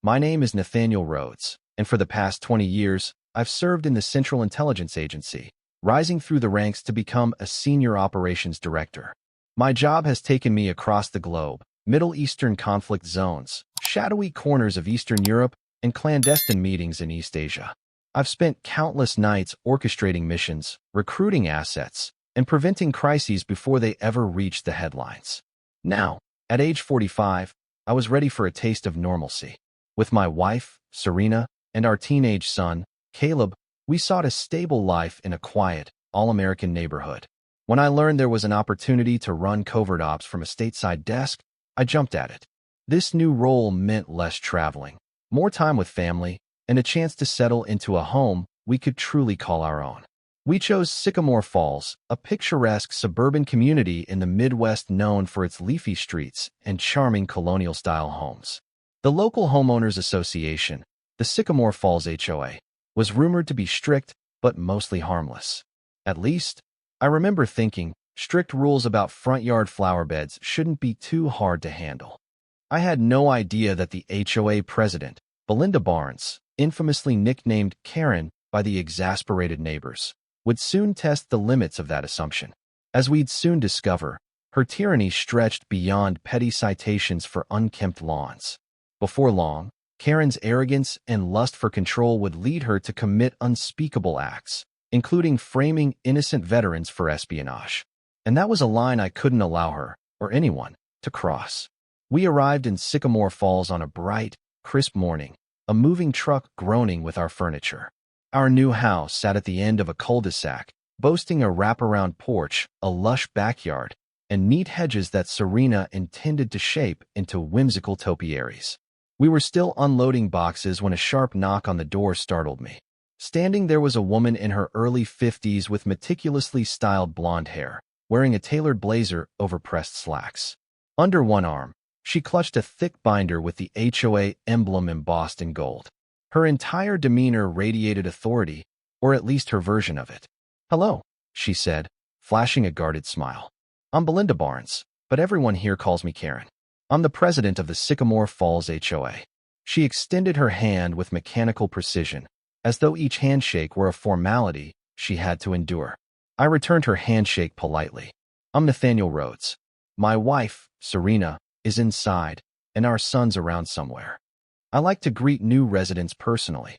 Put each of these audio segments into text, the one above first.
My name is Nathaniel Rhodes, and for the past 20 years, I've served in the Central Intelligence Agency, rising through the ranks to become a senior operations director. My job has taken me across the globe, Middle Eastern conflict zones, shadowy corners of Eastern Europe, and clandestine meetings in East Asia. I've spent countless nights orchestrating missions, recruiting assets, and preventing crises before they ever reached the headlines. Now, at age 45, I was ready for a taste of normalcy. With my wife, Serena, and our teenage son, Caleb, we sought a stable life in a quiet, all-American neighborhood. When I learned there was an opportunity to run covert ops from a stateside desk, I jumped at it. This new role meant less traveling, more time with family, and a chance to settle into a home we could truly call our own. We chose Sycamore Falls, a picturesque suburban community in the Midwest known for its leafy streets and charming colonial-style homes. The local homeowners association, the Sycamore Falls HOA, was rumored to be strict but mostly harmless. At least, I remember thinking, strict rules about front yard flower beds shouldn't be too hard to handle. I had no idea that the HOA president, Belinda Barnes, infamously nicknamed Karen by the exasperated neighbors, would soon test the limits of that assumption. As we'd soon discover, her tyranny stretched beyond petty citations for unkempt lawns. Before long, Karen's arrogance and lust for control would lead her to commit unspeakable acts, including framing innocent veterans for espionage. And that was a line I couldn't allow her, or anyone, to cross. We arrived in Sycamore Falls on a bright, crisp morning, a moving truck groaning with our furniture. Our new house sat at the end of a cul-de-sac, boasting a wraparound porch, a lush backyard, and neat hedges that Serena intended to shape into whimsical topiaries. We were still unloading boxes when a sharp knock on the door startled me. Standing there was a woman in her early 50s with meticulously styled blonde hair, wearing a tailored blazer over pressed slacks. Under one arm, she clutched a thick binder with the HOA emblem embossed in gold. Her entire demeanor radiated authority, or at least her version of it. "Hello," she said, flashing a guarded smile. "I'm Belinda Barnes, but everyone here calls me Karen. I'm the president of the Sycamore Falls HOA." She extended her hand with mechanical precision, as though each handshake were a formality she had to endure. I returned her handshake politely. "I'm Nathaniel Rhodes. My wife, Serena, is inside, and our son's around somewhere. I like to greet new residents personally."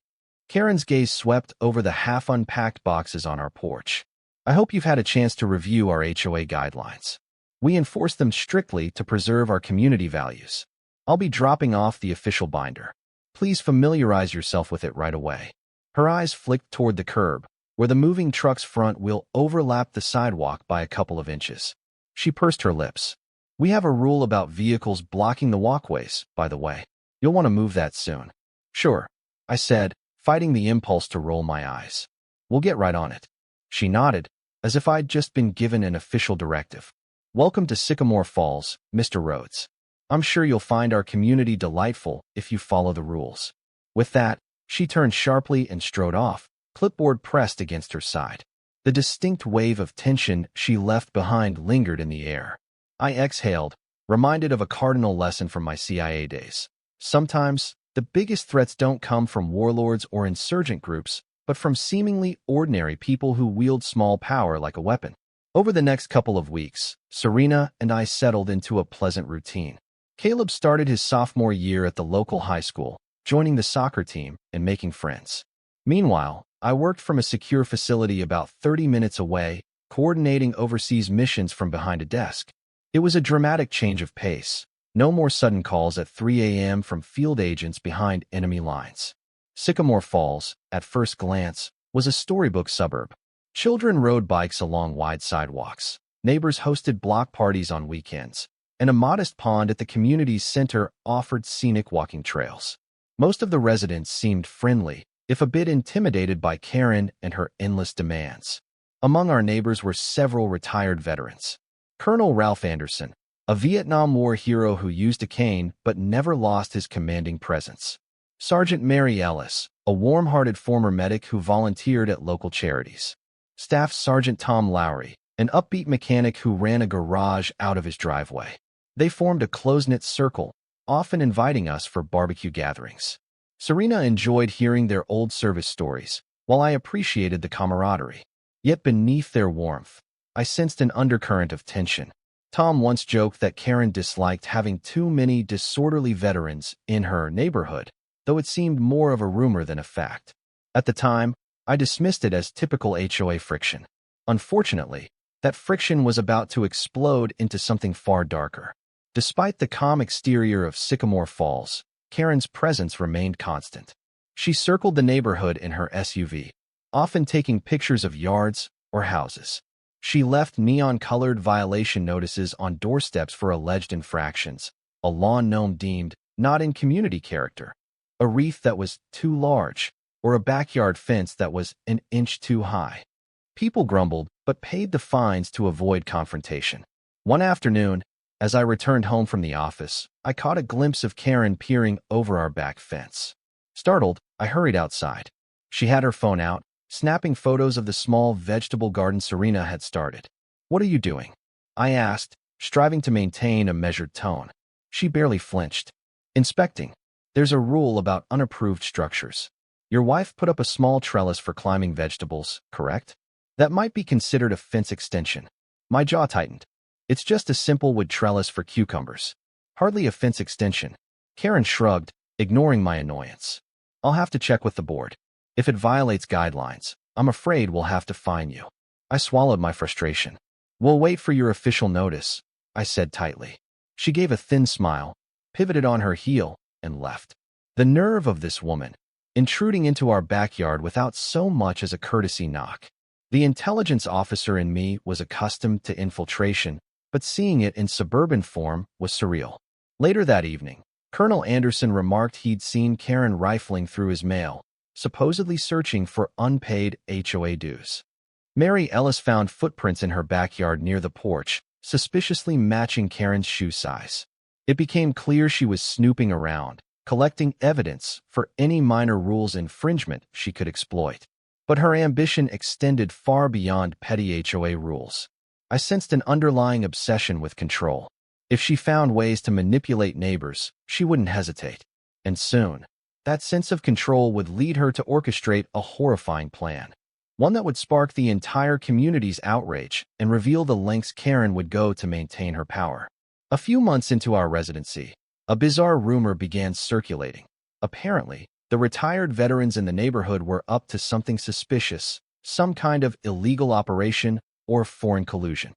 Karen's gaze swept over the half-unpacked boxes on our porch. "I hope you've had a chance to review our HOA guidelines. We enforce them strictly to preserve our community values. I'll be dropping off the official binder. Please familiarize yourself with it right away." Her eyes flicked toward the curb, where the moving truck's front wheel overlapped the sidewalk by a couple of inches. She pursed her lips. "We have a rule about vehicles blocking the walkways, by the way. You'll want to move that soon." "Sure," I said, fighting the impulse to roll my eyes. "We'll get right on it." She nodded, as if I'd just been given an official directive. "Welcome to Sycamore Falls, Mr. Rhodes. I'm sure you'll find our community delightful if you follow the rules." With that, she turned sharply and strode off, clipboard pressed against her side. The distinct wave of tension she left behind lingered in the air. I exhaled, reminded of a cardinal lesson from my CIA days. Sometimes, the biggest threats don't come from warlords or insurgent groups, but from seemingly ordinary people who wield small power like a weapon. Over the next couple of weeks, Serena and I settled into a pleasant routine. Caleb started his sophomore year at the local high school, joining the soccer team and making friends. Meanwhile, I worked from a secure facility about 30 minutes away, coordinating overseas missions from behind a desk. It was a dramatic change of pace. No more sudden calls at 3 a.m. from field agents behind enemy lines. Sycamore Falls, at first glance, was a storybook suburb. Children rode bikes along wide sidewalks. Neighbors hosted block parties on weekends, and a modest pond at the community's center offered scenic walking trails. Most of the residents seemed friendly, if a bit intimidated by Karen and her endless demands. Among our neighbors were several retired veterans. Colonel Ralph Anderson, a Vietnam War hero who used a cane but never lost his commanding presence. Sergeant Mary Ellis, a warm-hearted former medic who volunteered at local charities. Staff Sergeant Tom Lowry, an upbeat mechanic who ran a garage out of his driveway. They formed a close-knit circle, often inviting us for barbecue gatherings. Serena enjoyed hearing their old service stories, while I appreciated the camaraderie. Yet beneath their warmth, I sensed an undercurrent of tension. Tom once joked that Karen disliked having too many disorderly veterans in her neighborhood, though it seemed more of a rumor than a fact. At the time, I dismissed it as typical HOA friction. Unfortunately, that friction was about to explode into something far darker. Despite the calm exterior of Sycamore Falls, Karen's presence remained constant. She circled the neighborhood in her SUV, often taking pictures of yards or houses. She left neon-colored violation notices on doorsteps for alleged infractions, a lawn gnome deemed not in community character, a wreath that was too large, or a backyard fence that was an inch too high. People grumbled, but paid the fines to avoid confrontation. One afternoon, as I returned home from the office, I caught a glimpse of Karen peering over our back fence. Startled, I hurried outside. She had her phone out, snapping photos of the small vegetable garden Serena had started. "What are you doing?" I asked, striving to maintain a measured tone. She barely flinched. "Inspecting. There's a rule about unapproved structures. Your wife put up a small trellis for climbing vegetables, correct? That might be considered a fence extension." My jaw tightened. "It's just a simple wood trellis for cucumbers. Hardly a fence extension." Karen shrugged, ignoring my annoyance. "I'll have to check with the board. If it violates guidelines, I'm afraid we'll have to fine you." I swallowed my frustration. "We'll wait for your official notice," I said tightly. She gave a thin smile, pivoted on her heel, and left. The nerve of this woman, intruding into our backyard without so much as a courtesy knock. The intelligence officer in me was accustomed to infiltration, but seeing it in suburban form was surreal. Later that evening, Colonel Anderson remarked he'd seen Karen rifling through his mail, supposedly searching for unpaid HOA dues. Mary Ellis found footprints in her backyard near the porch, suspiciously matching Karen's shoe size. It became clear she was snooping around, collecting evidence for any minor rules infringement she could exploit. But her ambition extended far beyond petty HOA rules. I sensed an underlying obsession with control. If she found ways to manipulate neighbors, she wouldn't hesitate. And soon, that sense of control would lead her to orchestrate a horrifying plan. One that would spark the entire community's outrage and reveal the lengths Karen would go to maintain her power. A few months into our residency, a bizarre rumor began circulating. Apparently, the retired veterans in the neighborhood were up to something suspicious, some kind of illegal operation or foreign collusion.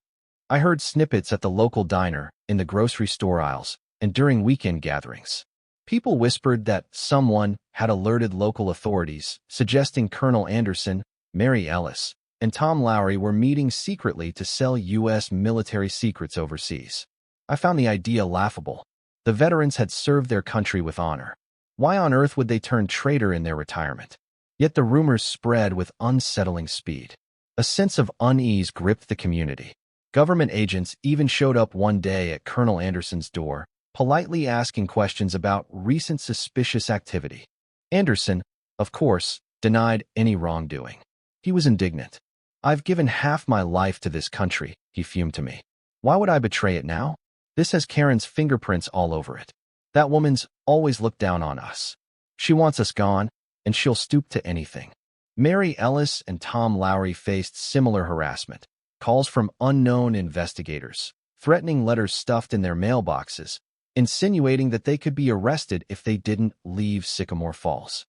I heard snippets at the local diner, in the grocery store aisles, and during weekend gatherings. People whispered that someone had alerted local authorities, suggesting Colonel Anderson, Mary Ellis, and Tom Lowry were meeting secretly to sell U.S. military secrets overseas. I found the idea laughable. The veterans had served their country with honor. Why on earth would they turn traitor in their retirement? Yet the rumors spread with unsettling speed. A sense of unease gripped the community. Government agents even showed up one day at Colonel Anderson's door, politely asking questions about recent suspicious activity. Anderson, of course, denied any wrongdoing. He was indignant. "I've given half my life to this country," he fumed to me. "Why would I betray it now? This has Karen's fingerprints all over it. That woman's always looked down on us. She wants us gone, and she'll stoop to anything." Mary Ellis and Tom Lowry faced similar harassment, calls from unknown investigators, threatening letters stuffed in their mailboxes, insinuating that they could be arrested if they didn't leave Sycamore Falls.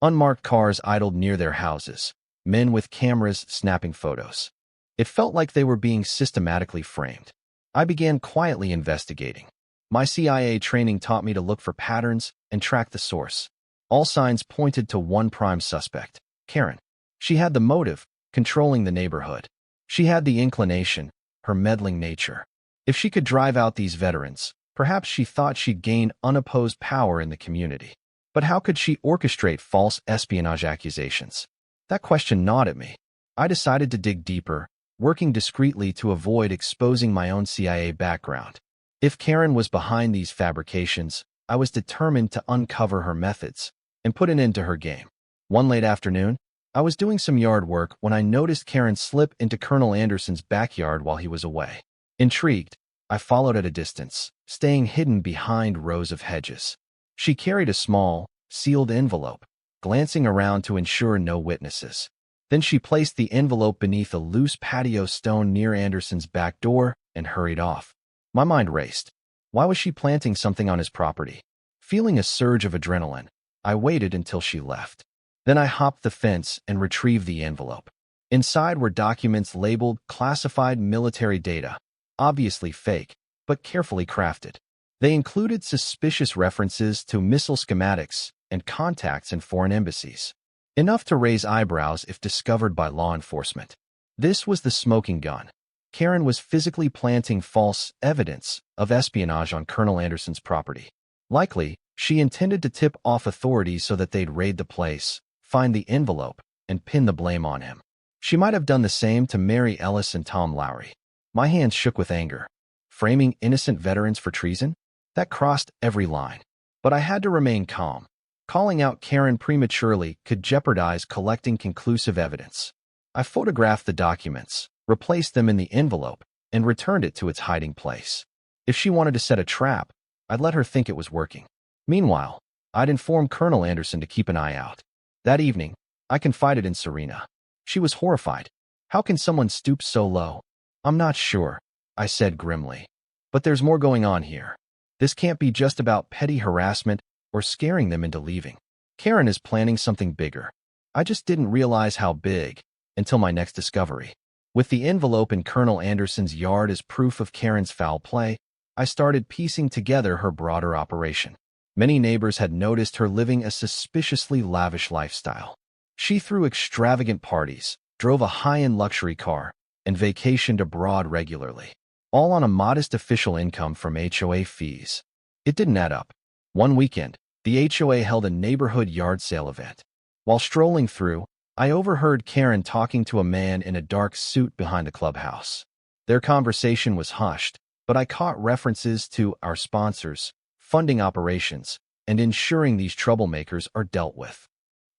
Unmarked cars idled near their houses, men with cameras snapping photos. It felt like they were being systematically framed. I began quietly investigating. My CIA training taught me to look for patterns and track the source. All signs pointed to one prime suspect, Karen. She had the motive, controlling the neighborhood. She had the inclination, her meddling nature. If she could drive out these veterans, perhaps she thought she'd gain unopposed power in the community. But how could she orchestrate false espionage accusations? That question gnawed at me. I decided to dig deeper, working discreetly to avoid exposing my own CIA background. If Karen was behind these fabrications, I was determined to uncover her methods and put an end to her game. One late afternoon, I was doing some yard work when I noticed Karen slip into Colonel Anderson's backyard while he was away. Intrigued, I followed at a distance, staying hidden behind rows of hedges. She carried a small, sealed envelope, glancing around to ensure no witnesses. Then she placed the envelope beneath a loose patio stone near Anderson's back door and hurried off. My mind raced. Why was she planting something on his property? Feeling a surge of adrenaline, I waited until she left. Then I hopped the fence and retrieved the envelope. Inside were documents labeled classified military data, obviously fake, but carefully crafted. They included suspicious references to missile schematics and contacts in foreign embassies. Enough to raise eyebrows if discovered by law enforcement. This was the smoking gun. Karen was physically planting false evidence of espionage on Colonel Anderson's property. Likely, she intended to tip off authorities so that they'd raid the place, find the envelope, and pin the blame on him. She might have done the same to Mary Ellis and Tom Lowry. My hands shook with anger. Framing innocent veterans for treason? That crossed every line. But I had to remain calm. Calling out Karen prematurely could jeopardize collecting conclusive evidence. I photographed the documents, replaced them in the envelope, and returned it to its hiding place. If she wanted to set a trap, I'd let her think it was working. Meanwhile, I'd inform Colonel Anderson to keep an eye out. That evening, I confided in Serena. She was horrified. How can someone stoop so low? I'm not sure, I said grimly. But there's more going on here. This can't be just about petty harassment or scaring them into leaving. Karen is planning something bigger. I just didn't realize how big until my next discovery. With the envelope in Colonel Anderson's yard as proof of Karen's foul play, I started piecing together her broader operation. Many neighbors had noticed her living a suspiciously lavish lifestyle. She threw extravagant parties, drove a high-end luxury car, and vacationed abroad regularly, all on a modest official income from HOA fees. It didn't add up. One weekend, the HOA held a neighborhood yard sale event. While strolling through, I overheard Karen talking to a man in a dark suit behind the clubhouse. Their conversation was hushed, but I caught references to our sponsors, funding operations, and ensuring these troublemakers are dealt with.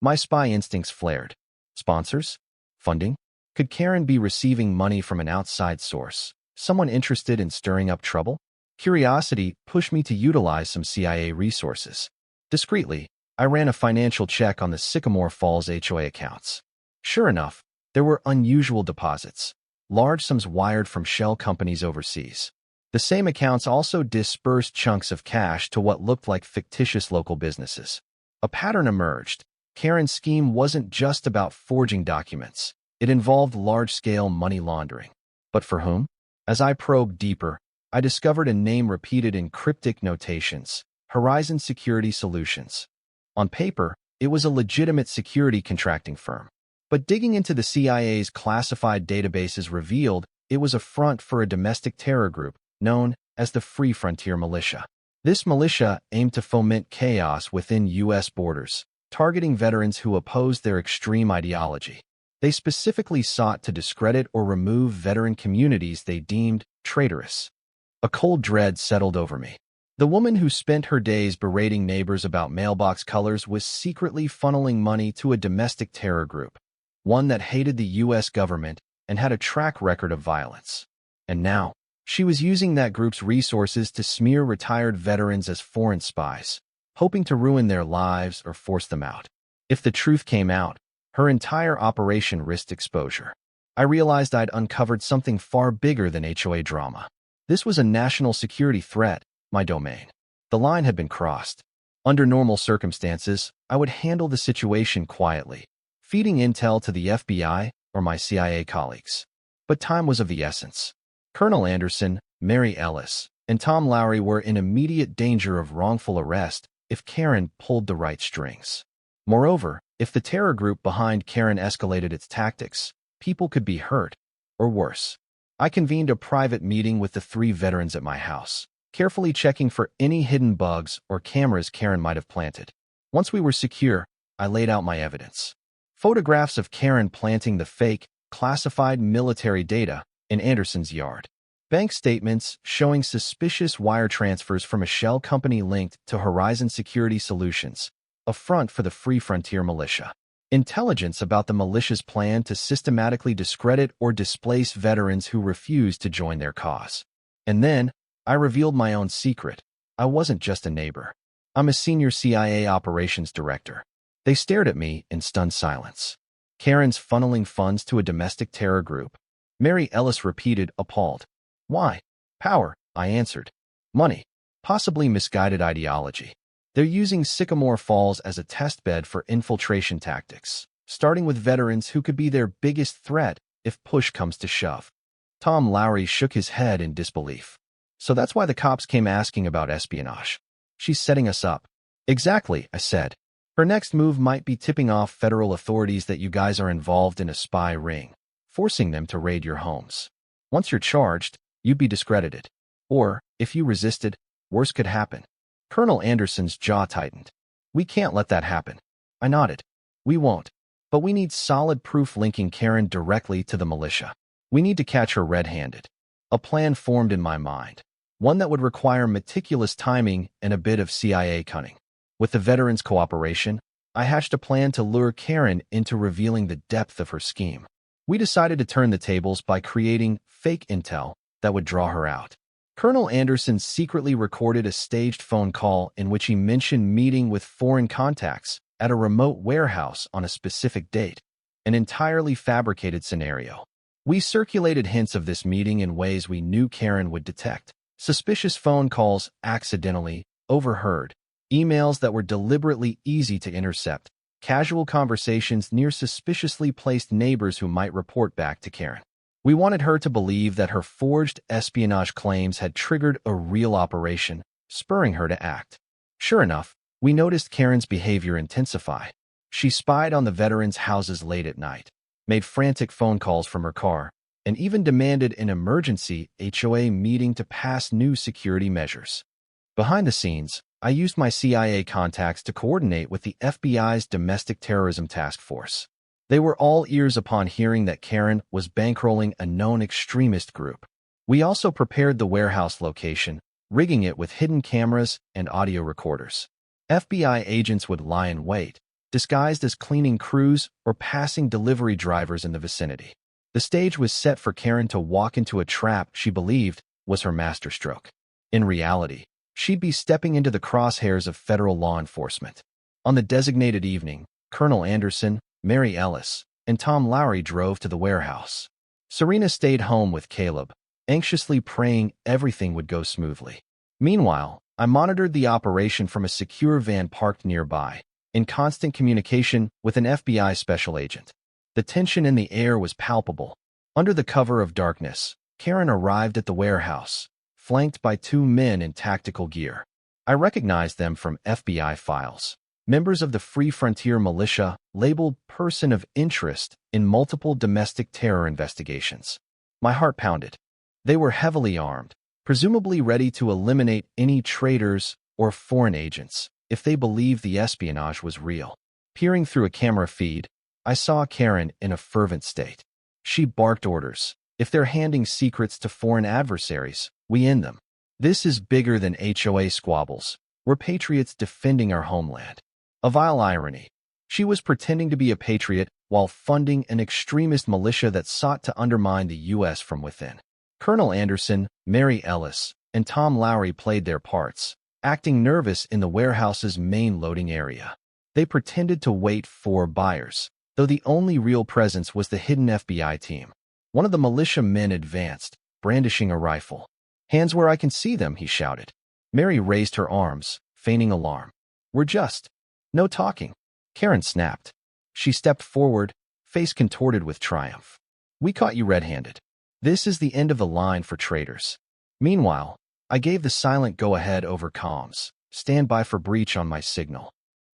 My spy instincts flared. Sponsors? Funding? Could Karen be receiving money from an outside source, someone interested in stirring up trouble? Curiosity pushed me to utilize some CIA resources. Discreetly, I ran a financial check on the Sycamore Falls HOA accounts. Sure enough, there were unusual deposits, large sums wired from shell companies overseas. The same accounts also dispersed chunks of cash to what looked like fictitious local businesses. A pattern emerged. Karen's scheme wasn't just about forging documents. It involved large-scale money laundering. But for whom? As I probed deeper, I discovered a name repeated in cryptic notations: Horizon Security Solutions. On paper, it was a legitimate security contracting firm. But digging into the CIA's classified databases revealed it was a front for a domestic terror group known as the Free Frontier Militia. This militia aimed to foment chaos within U.S. borders, targeting veterans who opposed their extreme ideology. They specifically sought to discredit or remove veteran communities they deemed traitorous. A cold dread settled over me. The woman who spent her days berating neighbors about mailbox colors was secretly funneling money to a domestic terror group, one that hated the U.S. government and had a track record of violence. And now, she was using that group's resources to smear retired veterans as foreign spies, hoping to ruin their lives or force them out. If the truth came out, her entire operation risked exposure. I realized I'd uncovered something far bigger than HOA drama. This was a national security threat, my domain. The line had been crossed. Under normal circumstances, I would handle the situation quietly, feeding intel to the FBI or my CIA colleagues. But time was of the essence. Colonel Anderson, Mary Ellis, and Tom Lowry were in immediate danger of wrongful arrest if Karen pulled the right strings. Moreover, if the terror group behind Karen escalated its tactics, people could be hurt, or worse. I convened a private meeting with the 3 veterans at my house, carefully checking for any hidden bugs or cameras Karen might have planted. Once we were secure, I laid out my evidence. Photographs of Karen planting the fake, classified military data in Anderson's yard. Bank statements showing suspicious wire transfers from a shell company linked to Horizon Security Solutions, a front for the Free Frontier Militia. Intelligence about the militia's plan to systematically discredit or displace veterans who refused to join their cause. And then, I revealed my own secret. I wasn't just a neighbor. I'm a senior CIA operations director. They stared at me in stunned silence. Karen's funneling funds to a domestic terror group. Mary Ellis repeated, appalled. Why? Power, I answered. Money. Possibly misguided ideology. They're using Sycamore Falls as a testbed for infiltration tactics, starting with veterans who could be their biggest threat if push comes to shove. Tom Lowry shook his head in disbelief. So that's why the cops came asking about espionage. She's setting us up. Exactly, I said. Her next move might be tipping off federal authorities that you guys are involved in a spy ring, forcing them to raid your homes. Once you're charged, you'd be discredited. Or, if you resisted, worse could happen. Colonel Anderson's jaw tightened. We can't let that happen. I nodded. We won't. But we need solid proof linking Karen directly to the militia. We need to catch her red-handed. A plan formed in my mind. One that would require meticulous timing and a bit of CIA cunning. With the veterans' cooperation, I hatched a plan to lure Karen into revealing the depth of her scheme. We decided to turn the tables by creating fake intel that would draw her out. Colonel Anderson secretly recorded a staged phone call in which he mentioned meeting with foreign contacts at a remote warehouse on a specific date, an entirely fabricated scenario. We circulated hints of this meeting in ways we knew Karen would detect. Suspicious phone calls accidentally overheard, emails that were deliberately easy to intercept, casual conversations near suspiciously placed neighbors who might report back to Karen. We wanted her to believe that her forged espionage claims had triggered a real operation, spurring her to act. Sure enough, we noticed Karen's behavior intensify. She spied on the veterans' houses late at night, made frantic phone calls from her car, and even demanded an emergency HOA meeting to pass new security measures. Behind the scenes, I used my CIA contacts to coordinate with the FBI's Domestic Terrorism Task Force. They were all ears upon hearing that Karen was bankrolling a known extremist group. We also prepared the warehouse location, rigging it with hidden cameras and audio recorders. FBI agents would lie in wait, disguised as cleaning crews or passing delivery drivers in the vicinity. The stage was set for Karen to walk into a trap she believed was her masterstroke. In reality, she'd be stepping into the crosshairs of federal law enforcement. On the designated evening, Colonel Anderson, Mary Ellis, and Tom Lowry drove to the warehouse. Serena stayed home with Caleb, anxiously praying everything would go smoothly. Meanwhile, I monitored the operation from a secure van parked nearby, in constant communication with an FBI special agent. The tension in the air was palpable. Under the cover of darkness, Karen arrived at the warehouse, flanked by two men in tactical gear. I recognized them from FBI files. Members of the Free Frontier Militia, labeled Person of Interest in multiple domestic terror investigations. My heart pounded. They were heavily armed, presumably ready to eliminate any traitors or foreign agents if they believed the espionage was real. Peering through a camera feed, I saw Karen in a fervent state. She barked orders. If they're handing secrets to foreign adversaries, we end them. This is bigger than HOA squabbles. We're patriots defending our homeland. A vile irony. She was pretending to be a patriot while funding an extremist militia that sought to undermine the U.S. from within. Colonel Anderson, Mary Ellis, and Tom Lowry played their parts, acting nervous in the warehouse's main loading area. They pretended to wait for buyers, though the only real presence was the hidden FBI team. One of the militia men advanced, brandishing a rifle. Hands where I can see them, he shouted. Mary raised her arms, feigning alarm. We're just. No talking. Karen snapped. She stepped forward, face contorted with triumph. We caught you red-handed. This is the end of the line for traitors. Meanwhile, I gave the silent go-ahead over comms. Stand by for breach on my signal.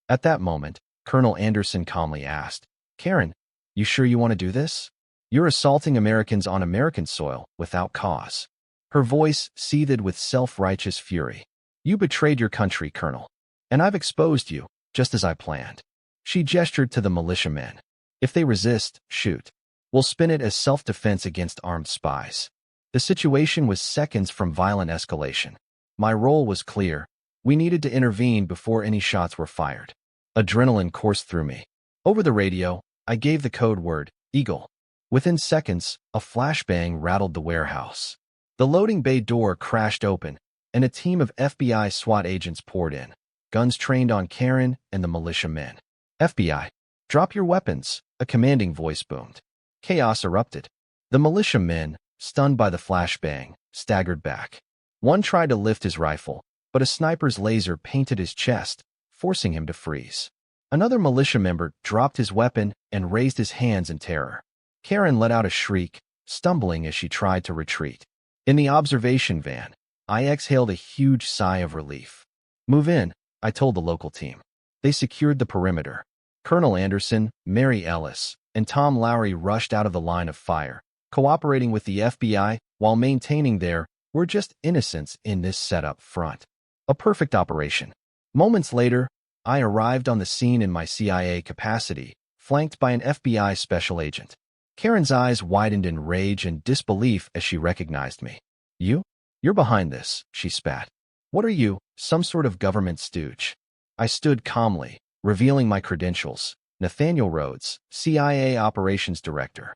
At that moment, Colonel Anderson calmly asked, Karen, you sure you want to do this? You're assaulting Americans on American soil without cause. Her voice seethed with self-righteous fury. You betrayed your country, Colonel. And I've exposed you, just as I planned. She gestured to the militiamen. If they resist, shoot. We'll spin it as self-defense against armed spies. The situation was seconds from violent escalation. My role was clear. We needed to intervene before any shots were fired. Adrenaline coursed through me. Over the radio, I gave the code word, Eagle. Within seconds, a flashbang rattled the warehouse. The loading bay door crashed open, and a team of FBI SWAT agents poured in, guns trained on Karen and the militia men. FBI, drop your weapons, a commanding voice boomed. Chaos erupted. The militia men, stunned by the flashbang, staggered back. One tried to lift his rifle, but a sniper's laser painted his chest, forcing him to freeze. Another militia member dropped his weapon and raised his hands in terror. Karen let out a shriek, stumbling as she tried to retreat. In the observation van, I exhaled a huge sigh of relief. Move in, I told the local team. They secured the perimeter. Colonel Anderson, Mary Ellis, and Tom Lowry rushed out of the line of fire, cooperating with the FBI while maintaining their "we're just innocents" in this setup front. A perfect operation. Moments later, I arrived on the scene in my CIA capacity, flanked by an FBI special agent. Karen's eyes widened in rage and disbelief as she recognized me. You're behind this, she spat. What are you, some sort of government stooge? I stood calmly, revealing my credentials. Nathaniel Rhodes, CIA Operations Director.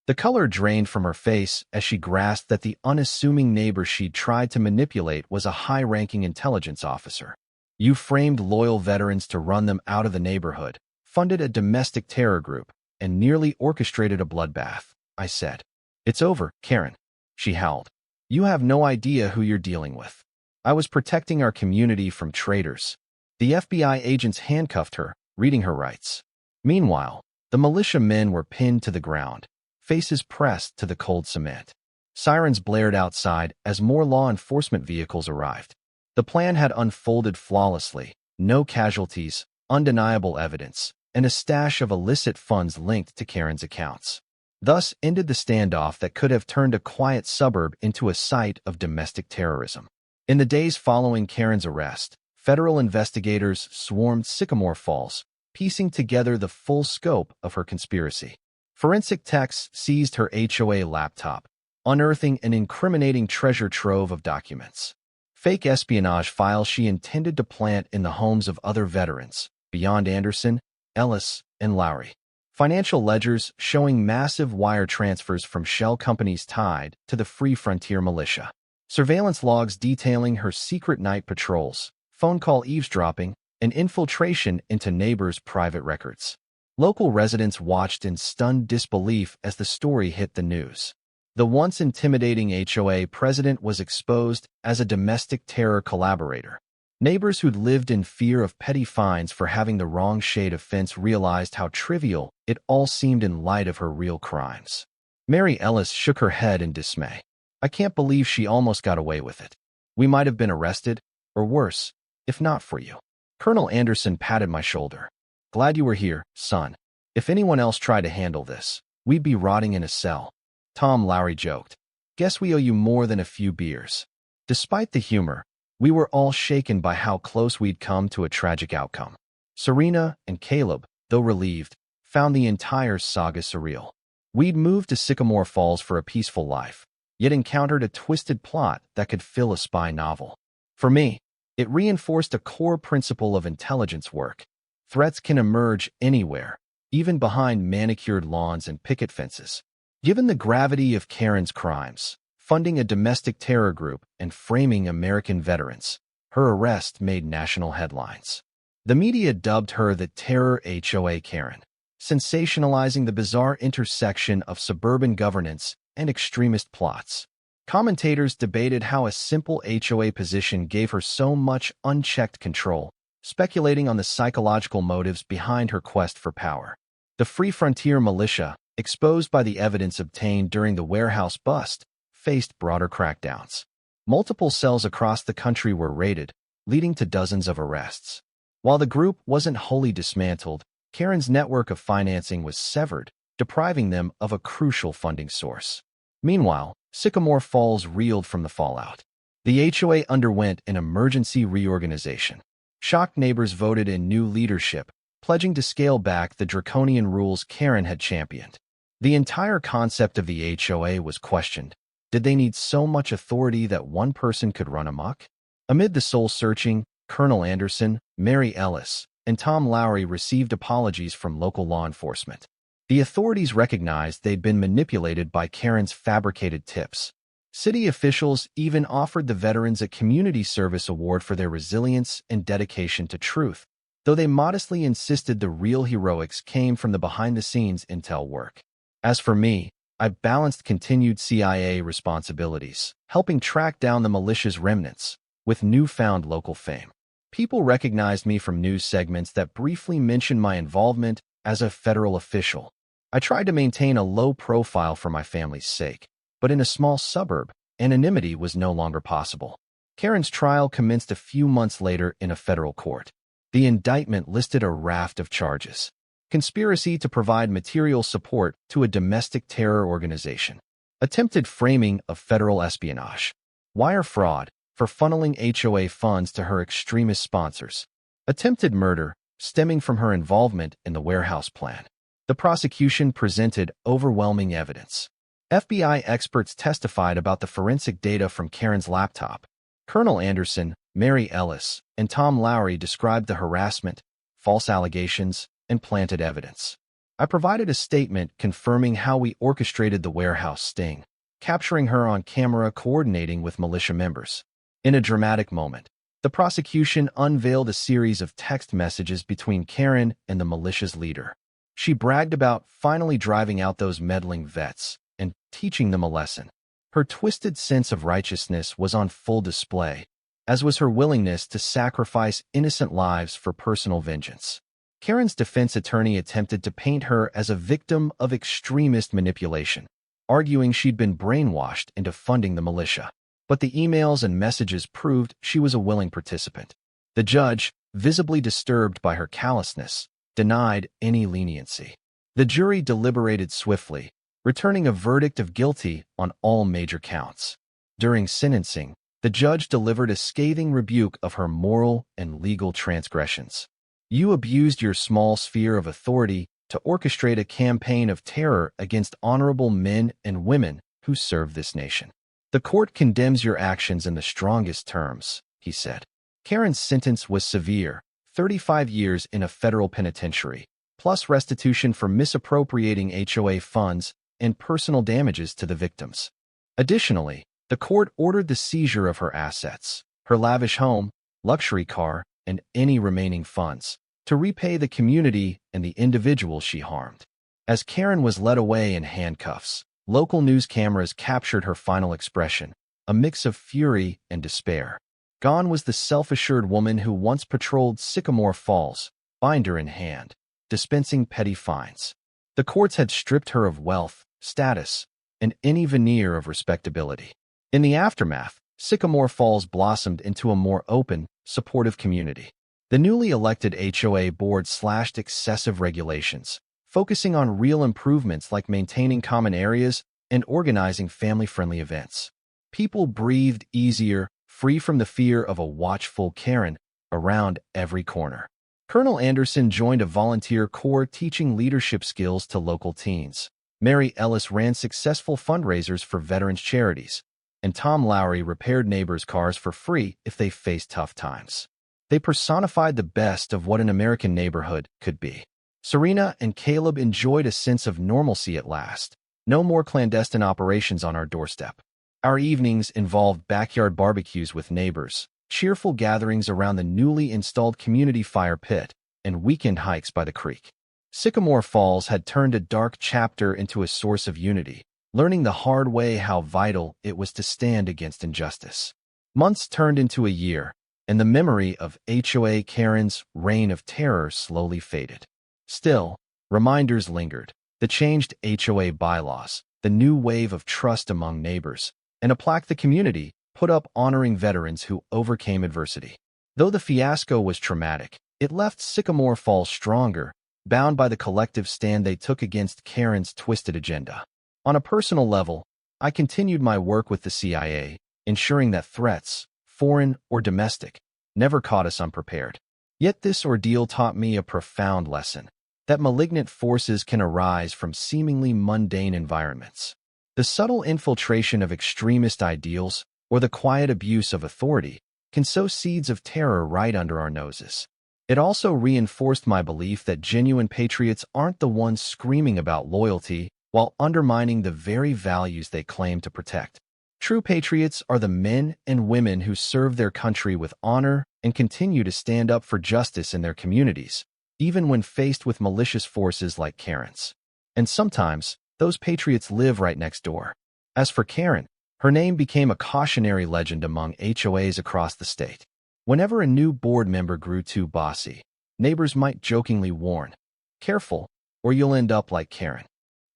The color drained from her face as she grasped that the unassuming neighbor she'd tried to manipulate was a high-ranking intelligence officer. You framed loyal veterans to run them out of the neighborhood, funded a domestic terror group, and nearly orchestrated a bloodbath, I said. It's over, Karen, she howled. You have no idea who you're dealing with. I was protecting our community from traitors. The FBI agents handcuffed her, reading her rights. Meanwhile, the militia men were pinned to the ground, faces pressed to the cold cement. Sirens blared outside as more law enforcement vehicles arrived. The plan had unfolded flawlessly, no casualties, undeniable evidence, and a stash of illicit funds linked to Karen's accounts. Thus ended the standoff that could have turned a quiet suburb into a site of domestic terrorism. In the days following Karen's arrest, federal investigators swarmed Sycamore Falls, piecing together the full scope of her conspiracy. Forensic techs seized her HOA laptop, unearthing an incriminating treasure trove of documents. Fake espionage files she intended to plant in the homes of other veterans, beyond Anderson, Ellis, and Lowry. Financial ledgers showing massive wire transfers from shell companies tied to the Free Frontier militia. Surveillance logs detailing her secret night patrols, phone call eavesdropping, and infiltration into neighbors' private records. Local residents watched in stunned disbelief as the story hit the news. The once intimidating HOA president was exposed as a domestic terror collaborator. Neighbors who'd lived in fear of petty fines for having the wrong shade of fence realized how trivial it all seemed in light of her real crimes. Mary Ellis shook her head in dismay. I can't believe she almost got away with it. We might have been arrested, or worse, if not for you. Colonel Anderson patted my shoulder. Glad you were here, son. If anyone else tried to handle this, we'd be rotting in a cell. Tom Lowry joked. Guess we owe you more than a few beers. Despite the humor, we were all shaken by how close we'd come to a tragic outcome. Serena and Caleb, though relieved, found the entire saga surreal. We'd moved to Sycamore Falls for a peaceful life, yet encountered a twisted plot that could fill a spy novel. For me, it reinforced a core principle of intelligence work. Threats can emerge anywhere, even behind manicured lawns and picket fences. Given the gravity of Karen's crimes, funding a domestic terror group and framing American veterans, her arrest made national headlines. The media dubbed her the Terror HOA Karen, sensationalizing the bizarre intersection of suburban governance and extremist plots. Commentators debated how a simple HOA position gave her so much unchecked control, speculating on the psychological motives behind her quest for power. The Free Frontier militia, exposed by the evidence obtained during the warehouse bust, faced broader crackdowns. Multiple cells across the country were raided, leading to dozens of arrests. While the group wasn't wholly dismantled, Karen's network of financing was severed, depriving them of a crucial funding source. Meanwhile, Sycamore Falls reeled from the fallout. The HOA underwent an emergency reorganization. Shocked neighbors voted in new leadership, pledging to scale back the draconian rules Karen had championed. The entire concept of the HOA was questioned. Did they need so much authority that one person could run amok? Amid the soul-searching, Colonel Anderson, Mary Ellis, and Tom Lowry received apologies from local law enforcement. The authorities recognized they'd been manipulated by Karen's fabricated tips. City officials even offered the veterans a community service award for their resilience and dedication to truth, though they modestly insisted the real heroics came from the behind-the-scenes intel work. As for me, I balanced continued CIA responsibilities, helping track down the militia's remnants, with newfound local fame. People recognized me from news segments that briefly mentioned my involvement as a federal official. I tried to maintain a low profile for my family's sake, but in a small suburb, anonymity was no longer possible. Karen's trial commenced a few months later in a federal court. The indictment listed a raft of charges: conspiracy to provide material support to a domestic terror organization, attempted framing of federal espionage, wire fraud for funneling HOA funds to her extremist sponsors, attempted murder stemming from her involvement in the warehouse plan. The prosecution presented overwhelming evidence. FBI experts testified about the forensic data from Karen's laptop. Colonel Anderson, Mary Ellis, and Tom Lowry described the harassment, false allegations, and planted evidence. I provided a statement confirming how we orchestrated the warehouse sting, capturing her on camera coordinating with militia members. In a dramatic moment, the prosecution unveiled a series of text messages between Karen and the militia's leader. She bragged about finally driving out those meddling vets and teaching them a lesson. Her twisted sense of righteousness was on full display, as was her willingness to sacrifice innocent lives for personal vengeance. Karen's defense attorney attempted to paint her as a victim of extremist manipulation, arguing she'd been brainwashed into funding the militia. But the emails and messages proved she was a willing participant. The judge, visibly disturbed by her callousness, denied any leniency. The jury deliberated swiftly, returning a verdict of guilty on all major counts. During sentencing, the judge delivered a scathing rebuke of her moral and legal transgressions. "You abused your small sphere of authority to orchestrate a campaign of terror against honorable men and women who serve this nation. The court condemns your actions in the strongest terms," he said. Karen's sentence was severe: 35 years in a federal penitentiary, plus restitution for misappropriating HOA funds and personal damages to the victims. Additionally, the court ordered the seizure of her assets, her lavish home, luxury car, and any remaining funds, to repay the community and the individuals she harmed. As Karen was led away in handcuffs, local news cameras captured her final expression, a mix of fury and despair. Gone was the self-assured woman who once patrolled Sycamore Falls, binder in hand, dispensing petty fines. The courts had stripped her of wealth, status, and any veneer of respectability. In the aftermath, Sycamore Falls blossomed into a more open, supportive community. The newly elected HOA board slashed excessive regulations, focusing on real improvements like maintaining common areas and organizing family-friendly events. People breathed easier, free from the fear of a watchful Karen around every corner. Colonel Anderson joined a volunteer corps teaching leadership skills to local teens. Mary Ellis ran successful fundraisers for veterans charities, and Tom Lowry repaired neighbors' cars for free if they faced tough times. They personified the best of what an American neighborhood could be. Serena and Caleb enjoyed a sense of normalcy at last. No more clandestine operations on our doorstep. Our evenings involved backyard barbecues with neighbors, cheerful gatherings around the newly installed community fire pit, and weekend hikes by the creek. Sycamore Falls had turned a dark chapter into a source of unity, learning the hard way how vital it was to stand against injustice. Months turned into a year, and the memory of HOA Karen's reign of terror slowly faded. Still, reminders lingered: the changed HOA bylaws, the new wave of trust among neighbors, and a plaque the community put up honoring veterans who overcame adversity. Though the fiasco was traumatic, it left Sycamore Falls stronger, bound by the collective stand they took against Karen's twisted agenda. On a personal level, I continued my work with the CIA, ensuring that threats, foreign or domestic, never caught us unprepared. Yet this ordeal taught me a profound lesson: that malignant forces can arise from seemingly mundane environments. The subtle infiltration of extremist ideals, or the quiet abuse of authority, can sow seeds of terror right under our noses. It also reinforced my belief that genuine patriots aren't the ones screaming about loyalty while undermining the very values they claim to protect. True patriots are the men and women who serve their country with honor and continue to stand up for justice in their communities, even when faced with malicious forces like Karens. And sometimes, those patriots live right next door. As for Karen, her name became a cautionary legend among HOAs across the state. Whenever a new board member grew too bossy, neighbors might jokingly warn, "Careful, or you'll end up like Karen."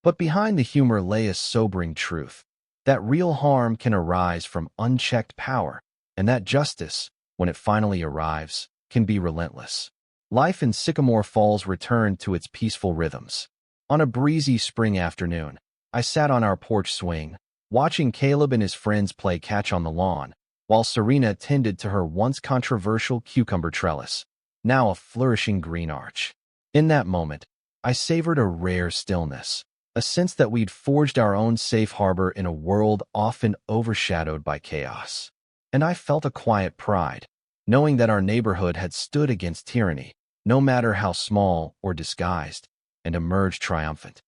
But behind the humor lay a sobering truth, that real harm can arise from unchecked power, and that justice, when it finally arrives, can be relentless. Life in Sycamore Falls returned to its peaceful rhythms. On a breezy spring afternoon, I sat on our porch swing, watching Caleb and his friends play catch on the lawn, while Serena tended to her once controversial cucumber trellis, now a flourishing green arch. In that moment, I savored a rare stillness, a sense that we'd forged our own safe harbor in a world often overshadowed by chaos. And I felt a quiet pride, knowing that our neighborhood had stood against tyranny, no matter how small or disguised, and emerged triumphant.